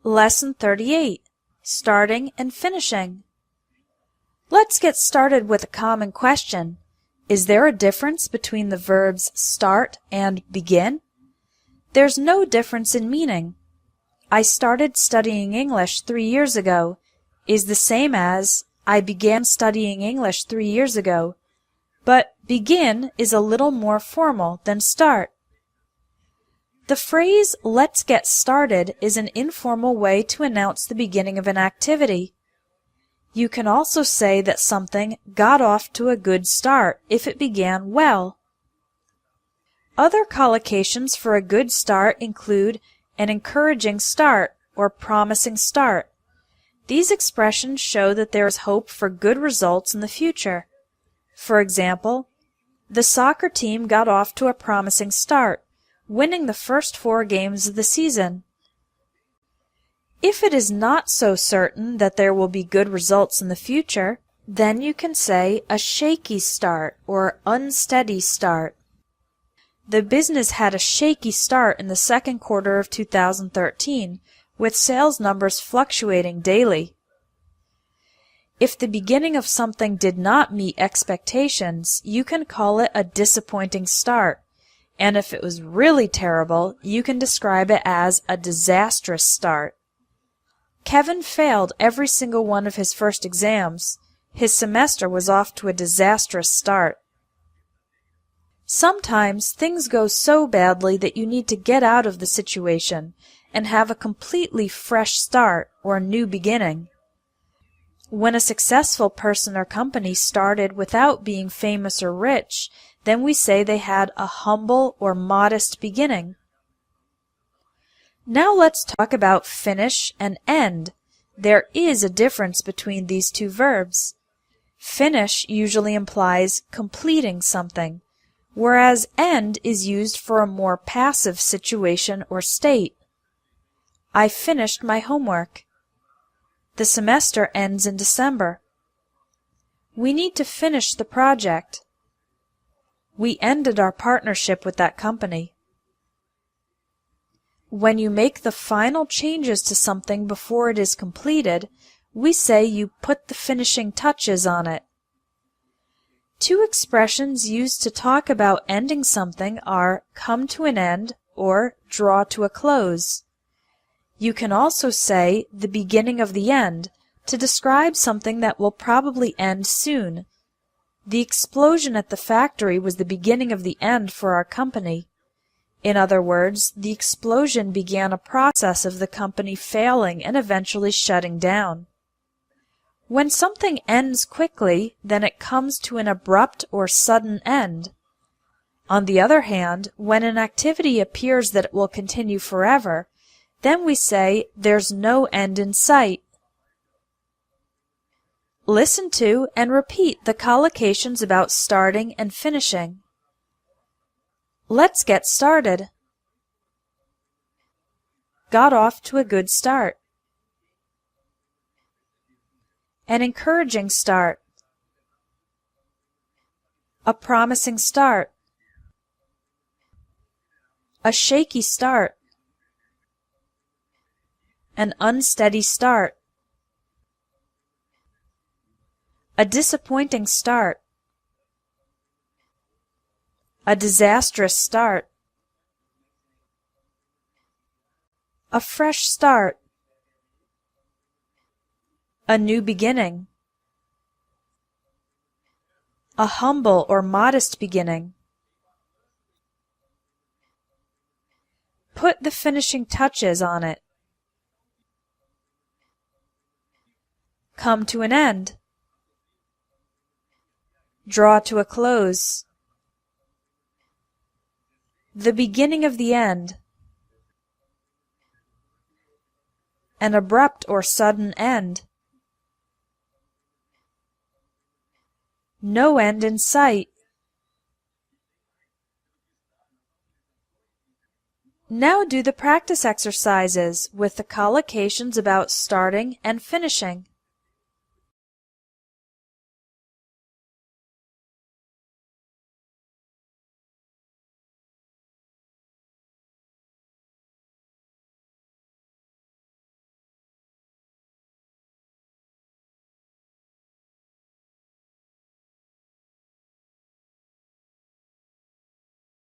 Lesson 38, Starting and Finishing. Let's get started with a common question. Is there a difference between the verbs start and begin? There's no difference in meaning. I started studying English 3 years ago is the same as I began studying English 3 years ago, but begin is a little more formal than start. The phrase, let's get started, is an informal way to announce the beginning of an activity. You can also say that something got off to a good start if it began well. Other collocations for a good start include an encouraging start or promising start. These expressions show that there is hope for good results in the future. For example, the soccer team got off to a promising start, winning the first 4 games of the season. If it is not so certain that there will be good results in the future, then you can say a shaky start or unsteady start. The business had a shaky start in the second quarter of 2013, with sales numbers fluctuating daily. If the beginning of something did not meet expectations, you can call it a disappointing start. And if it was really terrible, you can describe it as a disastrous start. Kevin failed every single one of his first exams. His semester was off to a disastrous start. Sometimes things go so badly that you need to get out of the situation and have a completely fresh start or new beginning. When a successful person or company started without being famous or rich, then we say they had a humble or modest beginning. Now let's talk about finish and end. There is a difference between these two verbs. Finish usually implies completing something, whereas end is used for a more passive situation or state. I finished my homework. The semester ends in December. We need to finish the project. We ended our partnership with that company. When you make the final changes to something before it is completed, we say you put the finishing touches on it. 2 expressions used to talk about ending something are come to an end or draw to a close. You can also say the beginning of the end to describe something that will probably end soon. The explosion at the factory was the beginning of the end for our company. In other words, the explosion began a process of the company failing and eventually shutting down. When something ends quickly, then it comes to an abrupt or sudden end. On the other hand, when an activity appears that it will continue forever, then we say there's no end in sight. Listen to and repeat the collocations about starting and finishing. Let's get started. Got off to a good start. An encouraging start. A promising start. A shaky start. An unsteady start. A disappointing start. A disastrous start. A fresh start. A new beginning. A humble or modest beginning. Put the finishing touches on it. Come to an end. Draw to a close. The beginning of the end. An abrupt or sudden end. No end in sight. Now do the practice exercises with the collocations about starting and finishing.